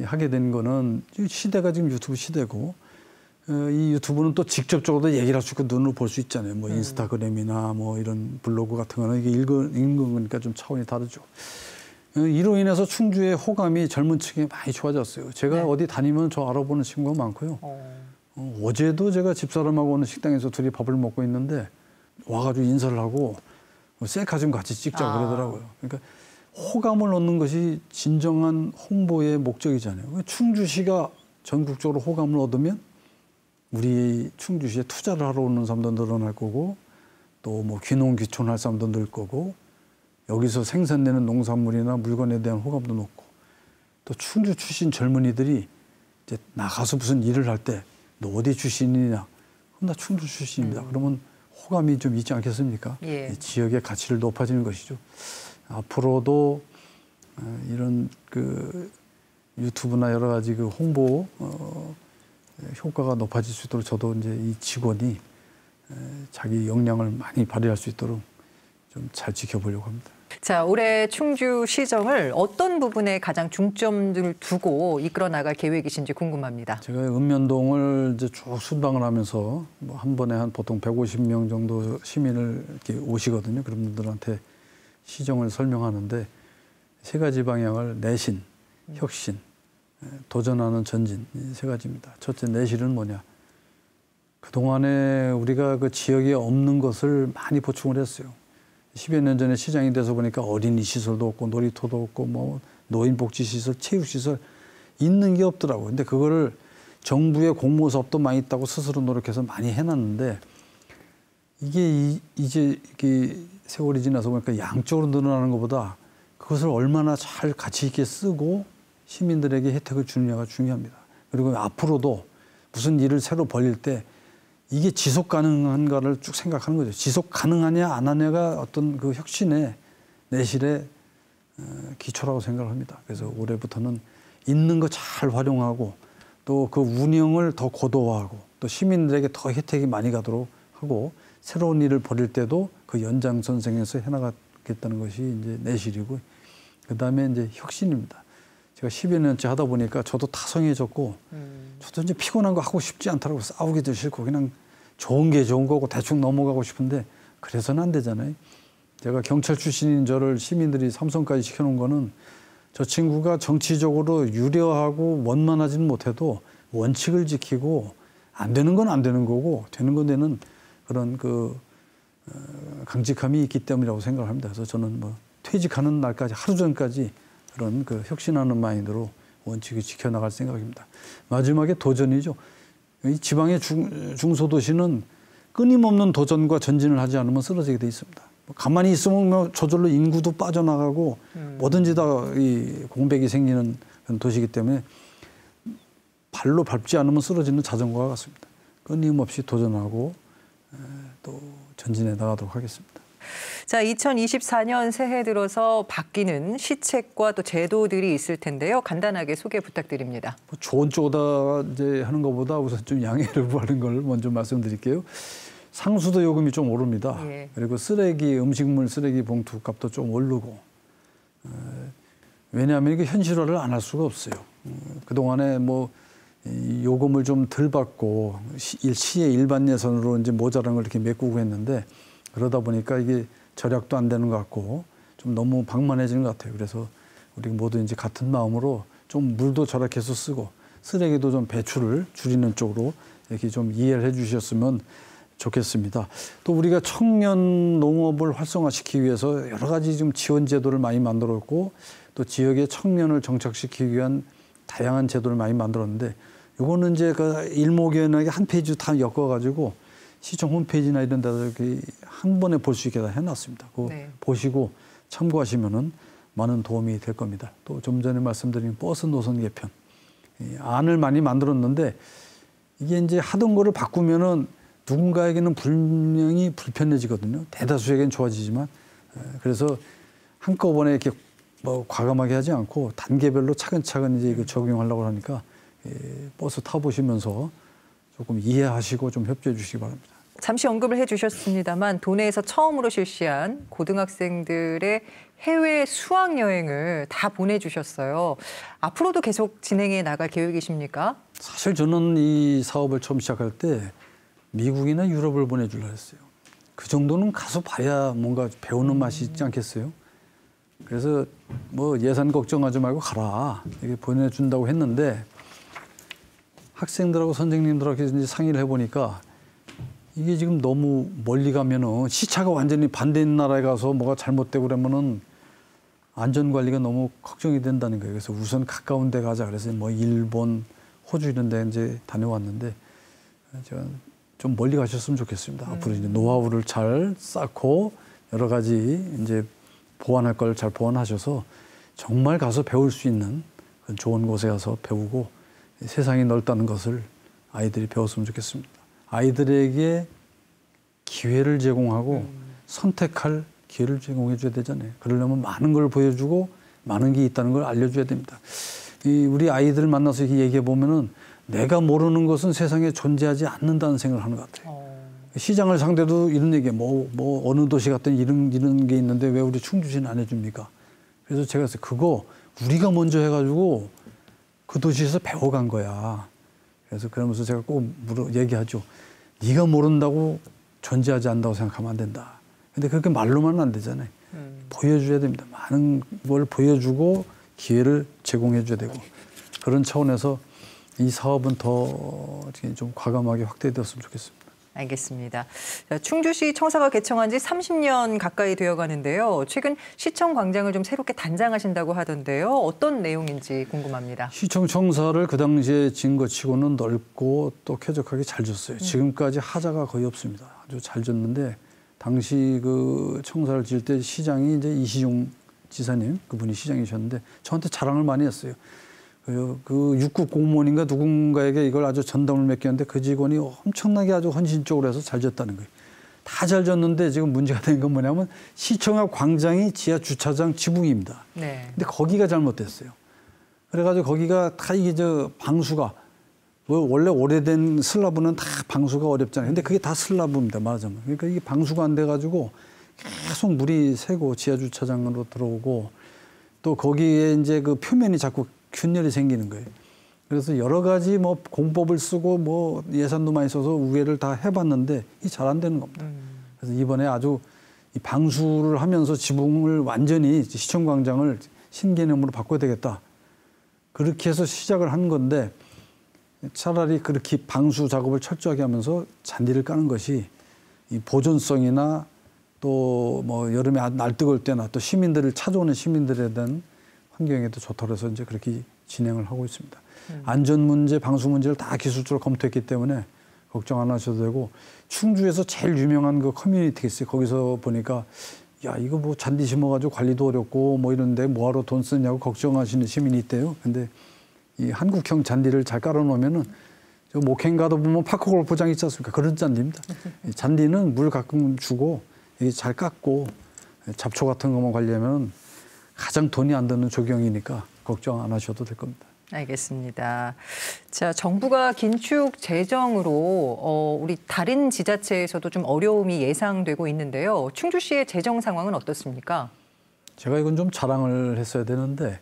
하게 된 거는 시대가 지금 유튜브 시대고 이 유튜브는 또 직접적으로 얘기를 할 수 있고 눈으로 볼 수 있잖아요. 뭐 인스타그램이나 뭐 이런 블로그 같은 거는 이게 읽은 거니까 좀 차원이 다르죠. 이로 인해서 충주의 호감이 젊은 층에 많이 좋아졌어요. 제가 어디 다니면 저 알아보는 친구가 많고요. 어제도 제가 집사람하고 오는 식당에서 둘이 밥을 먹고 있는데 와가지고 인사를 하고 셀카 좀 같이 찍자고 그러더라고요. 그러니까 호감을 얻는 것이 진정한 홍보의 목적이잖아요. 충주시가 전국적으로 호감을 얻으면 우리 충주시에 투자를 하러 오는 사람도 늘어날 거고 또 뭐 귀농귀촌할 사람도 늘 거고 여기서 생산되는 농산물이나 물건에 대한 호감도 높고 또 충주 출신 젊은이들이 이제 나가서 무슨 일을 할 때 너 어디 출신이냐? 그럼 나 충주 출신입니다. 그러면 호감이 좀 있지 않겠습니까? 예. 이 지역의 가치를 높아지는 것이죠. 앞으로도 이런 그 유튜브나 여러 가지 그 홍보 효과가 높아질 수 있도록 저도 이제 이 직원이 자기 역량을 많이 발휘할 수 있도록 좀 잘 지켜보려고 합니다. 자, 올해 충주시정을 어떤 부분에 가장 중점을 두고 이끌어 나갈 계획이신지 궁금합니다. 제가 읍면동을 이제 쭉 순방을 하면서 뭐 한 번에 한 보통 150명 정도 시민을 이렇게 오시거든요. 그런 분들한테 시정을 설명하는데 세 가지 방향을 내신, 혁신, 도전하는 전진 이 세 가지입니다. 첫째 내실은 뭐냐? 그동안에 우리가 그 지역에 없는 것을 많이 보충을 했어요. 10여 년 전에 시장이 돼서 보니까 어린이 시설도 없고 놀이터도 없고 뭐 노인복지시설, 체육시설 있는 게 없더라고요. 근데 그거를 정부의 공모 사업도 많이 있다고 스스로 노력해서 많이 해놨는데 이게 이제 세월이 지나서 보니까 양쪽으로 늘어나는 것보다 그것을 얼마나 잘 가치 있게 쓰고 시민들에게 혜택을 주느냐가 중요합니다. 그리고 앞으로도 무슨 일을 새로 벌릴 때 이게 지속 가능한가를 쭉 생각하는 거죠. 지속 가능하냐 안 하냐가 어떤 그 혁신의 내실의 기초라고 생각을 합니다. 그래서 올해부터는 있는 거 잘 활용하고 또 그 운영을 더 고도화하고 또 시민들에게 더 혜택이 많이 가도록 하고 새로운 일을 벌일 때도 그 연장선상에서 해나가겠다는 것이 이제 내실이고 그다음에 이제 혁신입니다. 제가 10여 년째 하다 보니까 저도 타성해졌고 저도 이제 피곤한 거 하고 싶지 않더라고요. 싸우기도 싫고 그냥 좋은 게 좋은 거고 대충 넘어가고 싶은데 그래서는 안 되잖아요. 제가 경찰 출신인 저를 시민들이 삼선까지 시켜놓은 거는 저 친구가 정치적으로 유려하고 원만하지는 못해도 원칙을 지키고 안 되는 건 안 되는 거고 되는 건 되는 그런 그 강직함이 있기 때문이라고 생각을 합니다. 그래서 저는 뭐 퇴직하는 날까지 하루 전까지 그런 그 혁신하는 마인드로 원칙을 지켜나갈 생각입니다. 마지막에 도전이죠. 이 지방의 중소도시는 끊임없는 도전과 전진을 하지 않으면 쓰러지게 돼 있습니다. 가만히 있으면 뭐 저절로 인구도 빠져나가고 뭐든지 다 이 공백이 생기는 그런 도시이기 때문에 발로 밟지 않으면 쓰러지는 자전거와 같습니다. 끊임없이 도전하고 또 전진해 나가도록 하겠습니다. 자, 2024년 새해 들어서 바뀌는 시책과 또 제도들이 있을 텐데요. 간단하게 소개 부탁드립니다. 뭐 좋은 쪽으로 이제 하는 것보다 우선 좀 양해를 구하는 걸 먼저 말씀드릴게요. 상수도 요금이 좀 오릅니다. 예. 그리고 음식물 쓰레기 봉투 값도 좀 오르고. 왜냐하면 이게 현실화를 안 할 수가 없어요. 그동안에 뭐 요금을 좀 덜 받고 시의 일반 예산으로 이제 모자란 걸 이렇게 메꾸고 했는데 그러다 보니까 이게 절약도 안 되는 것 같고 좀 너무 방만해지는 것 같아요. 그래서 우리 모두 이제 같은 마음으로 좀 물도 절약해서 쓰고 쓰레기도 좀 배출을 줄이는 쪽으로 이렇게 좀 이해를 해 주셨으면 좋겠습니다. 또 우리가 청년 농업을 활성화시키기 위해서 여러 가지 좀 지원 제도를 많이 만들었고 또 지역의 청년을 정착시키기 위한 다양한 제도를 많이 만들었는데 이거는 이제 그 일목요연하게 한 페이지 다 엮어가지고 시청 홈페이지나 이런 데다 이렇게 한 번에 볼 수 있게 다 해놨습니다. 그거 네. 보시고 참고하시면은 많은 도움이 될 겁니다. 또 좀 전에 말씀드린 버스 노선 개편 안을 많이 만들었는데 이게 이제 하던 거를 바꾸면은 누군가에게는 분명히 불편해지거든요. 대다수에게는 좋아지지만 그래서 한꺼번에 이렇게 뭐 과감하게 하지 않고 단계별로 차근차근 이제 이거 적용하려고 하니까 버스 타보시면서 조금 이해하시고 좀 협조해 주시기 바랍니다. 잠시 언급을 해주셨습니다만 도내에서 처음으로 실시한 고등학생들의 해외 수학여행을 다 보내주셨어요. 앞으로도 계속 진행해 나갈 계획이십니까? 사실 저는 이 사업을 처음 시작할 때 미국이나 유럽을 보내주려 했어요. 그 정도는 가서 봐야 뭔가 배우는 맛이 있지 않겠어요? 그래서 뭐 예산 걱정하지 말고 가라 이렇게 보내준다고 했는데 학생들하고 선생님들하고 이제 상의를 해보니까 이게 지금 너무 멀리 가면은 시차가 완전히 반대인 나라에 가서 뭐가 잘못되고 그러면은 안전관리가 너무 걱정이 된다는 거예요. 그래서 우선 가까운 데 가자 그래서 뭐 일본, 호주 이런 데 이제 다녀왔는데 제가 좀 멀리 가셨으면 좋겠습니다. 앞으로 이제 노하우를 잘 쌓고 여러 가지 이제 보완할 걸 잘 보완하셔서 정말 가서 배울 수 있는 그런 좋은 곳에 가서 배우고 세상이 넓다는 것을 아이들이 배웠으면 좋겠습니다. 아이들에게 기회를 제공하고 선택할 기회를 제공해 줘야 되잖아요. 그러려면 많은 걸 보여주고 많은 게 있다는 걸 알려줘야 됩니다. 우리 아이들 만나서 얘기해 보면은 내가 모르는 것은 세상에 존재하지 않는다는 생각을 하는 것 같아요. 시장을 상대도 이런 얘기에 뭐 어느 도시 갔더니 이런 게 있는데 왜 우리 충주시는 안 해줍니까? 그래서 제가 그거 우리가 먼저 해가지고 그 도시에서 배워간 거야. 그래서 그러면서 제가 꼭 얘기하죠. 네가 모른다고 존재하지 않는다고 생각하면 안 된다. 근데 그렇게 말로만 안 되잖아요. 보여줘야 됩니다. 많은 걸 보여주고 기회를 제공해 줘야 되고 그런 차원에서 이 사업은 더 좀 과감하게 확대되었으면 좋겠습니다. 알겠습니다. 자, 충주시 청사가 개청한 지 30년 가까이 되어 가는데요. 최근 시청 광장을 좀 새롭게 단장하신다고 하던데요. 어떤 내용인지 궁금합니다. 시청 청사를 그 당시에 지은 것 치고는 넓고 또 쾌적하게 잘 졌어요. 지금까지 하자가 거의 없습니다. 아주 잘 졌는데 당시 그 청사를 지을 때 시장이 이제 이시중 지사님 그분이 시장이셨는데 저한테 자랑을 많이 했어요. 그 육국 공무원인가 누군가에게 이걸 아주 전담을 맡겼는데 그 직원이 엄청나게 아주 헌신적으로 해서 잘 졌다는 거예요. 다 잘 졌는데 지금 문제가 된 건 뭐냐면 시청 앞 광장이 지하 주차장 지붕입니다. 네. 근데 거기가 잘못됐어요. 그래가지고 거기가 다 이게 방수가 원래 오래된 슬라브는 다 방수가 어렵잖아요. 근데 그게 다 슬라브입니다. 말하자면. 그러니까 이게 방수가 안 돼가지고 계속 물이 새고 지하 주차장으로 들어오고 또 거기에 이제 그 표면이 자꾸 균열이 생기는 거예요. 그래서 여러 가지 뭐 공법을 쓰고 뭐 예산도 많이 써서 우회를 다 해봤는데 이게 잘 안 되는 겁니다. 그래서 이번에 아주 이 방수를 하면서 지붕을 완전히 시청광장을 신개념으로 바꿔야 되겠다. 그렇게 해서 시작을 한 건데 차라리 그렇게 방수 작업을 철저하게 하면서 잔디를 까는 것이 이 보존성이나 또 뭐 여름에 날 뜨거울 때나 또 시민들을 찾아오는 시민들에 대한 환경에도 좋다고 해서 이제 그렇게 진행을 하고 있습니다. 안전 문제, 방수 문제를 다 기술적으로 검토했기 때문에 걱정 안 하셔도 되고 충주에서 제일 유명한 그 커뮤니티가 있어요. 거기서 보니까 야 이거 뭐 잔디 심어가지고 관리도 어렵고 뭐 이런데 뭐하러 돈 쓰냐고 걱정하시는 시민이 있대요. 근데 이 한국형 잔디를 잘 깔아놓으면은 저 목행 가도 보면 파크 골프장 있지 않습니까? 그런 잔디입니다. 잔디는 물 가끔 주고 이게 잘 깎고 잡초 같은 것만 관리하면 가장 돈이 안 드는 조경이니까 걱정 안 하셔도 될 겁니다. 알겠습니다. 자, 정부가 긴축 재정으로 우리 다른 지자체에서도 좀 어려움이 예상되고 있는데요. 충주시의 재정 상황은 어떻습니까? 제가 이건 좀 자랑을 했어야 되는데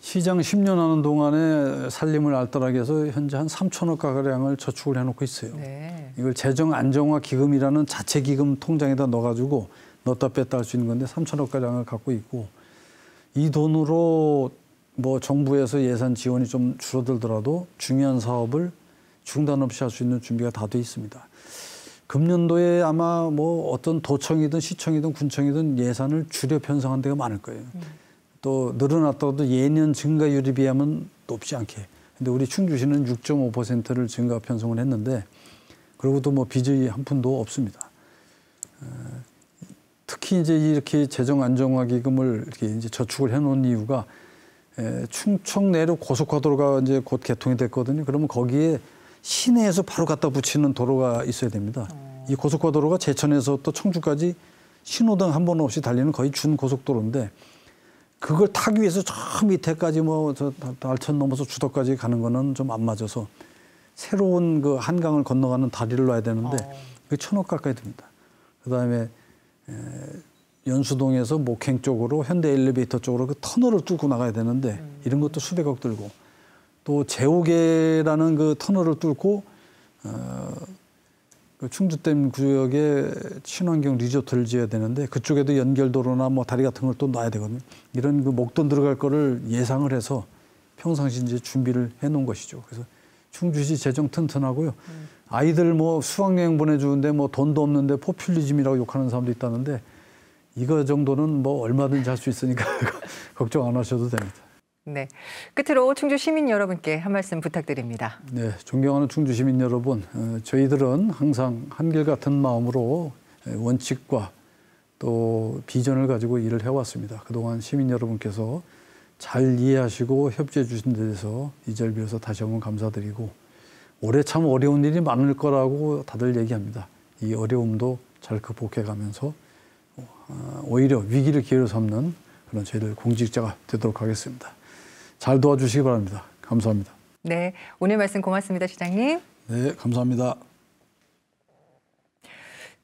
시장 10년 하는 동안에 살림을 알뜰하게 해서 현재 한 3천억 가량을 저축을 해놓고 있어요. 네. 이걸 재정 안정화 기금이라는 자체 기금 통장에다 넣어가지고 넣었다 뺐다 할 수 있는 건데 3천억 가량을 갖고 있고 이 돈으로 뭐 정부에서 예산 지원이 좀 줄어들더라도 중요한 사업을 중단 없이 할 수 있는 준비가 다 돼 있습니다. 금년도에 아마 뭐 어떤 도청이든 시청이든 군청이든 예산을 줄여 편성한 데가 많을 거예요. 또 늘어났다고도 예년 증가율에 비하면 높지 않게. 근데 우리 충주시는 6.5%를 증가 편성을 했는데 그러고도 뭐 빚이 한 푼도 없습니다. 특히 이제 이렇게 재정 안정화 기금을 이렇게 이제 저축을 해놓은 이유가 충청 내로 고속화도로가 이제 곧 개통이 됐거든요. 그러면 거기에 시내에서 바로 갖다 붙이는 도로가 있어야 됩니다. 이 고속화도로가 제천에서 또 청주까지 신호등 한 번 없이 달리는 거의 준고속도로인데 그걸 타기 위해서 저 밑에까지 뭐 저 달천 넘어서 주도까지 가는 거는 좀 안 맞아서 새로운 그 한강을 건너가는 다리를 놔야 되는데 그게 1,000억 가까이 듭니다. 그다음에 연수동에서 목행 쪽으로 현대 엘리베이터 쪽으로 그 터널을 뚫고 나가야 되는데 이런 것도 수백억 들고 또 제오계라는 그 터널을 뚫고 그 충주댐 구역에 친환경 리조트를 지어야 되는데 그쪽에도 연결도로나 뭐 다리 같은 걸 또 놔야 되거든요. 이런 그 목돈 들어갈 거를 예상을 해서 평상시 이제 준비를 해놓은 것이죠. 그래서 충주시 재정 튼튼하고요. 아이들 뭐 수학여행 보내주는데 뭐 돈도 없는데 포퓰리즘이라고 욕하는 사람도 있다는데 이거 정도는 뭐 얼마든지 할 수 있으니까 걱정 안 하셔도 됩니다. 네. 끝으로 충주 시민 여러분께 한 말씀 부탁드립니다. 네, 존경하는 충주 시민 여러분, 저희들은 항상 한결같은 마음으로 원칙과 또 비전을 가지고 일을 해왔습니다. 그동안 시민 여러분께서 잘 이해하시고 협조해 주신 데 대해서 이 자리를 빌어서 다시 한번 감사드리고 올해 참 어려운 일이 많을 거라고 다들 얘기합니다. 이 어려움도 잘 극복해 가면서 오히려 위기를 기회로 삼는 그런 저희들 공직자가 되도록 하겠습니다. 잘 도와주시기 바랍니다. 감사합니다. 네, 오늘 말씀 고맙습니다, 시장님. 네, 감사합니다.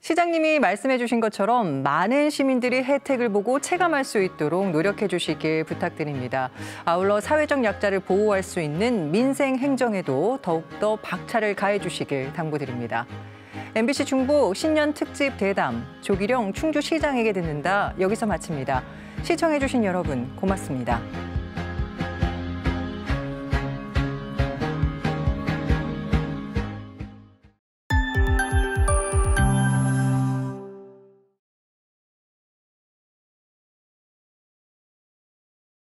시장님이 말씀해 주신 것처럼 많은 시민들이 혜택을 보고 체감할 수 있도록 노력해 주시길 부탁드립니다. 아울러 사회적 약자를 보호할 수 있는 민생 행정에도 더욱더 박차를 가해 주시길 당부드립니다. MBC 충북 신년 특집 대담 조기룡 충주시장에게 듣는다 여기서 마칩니다. 시청해 주신 여러분 고맙습니다.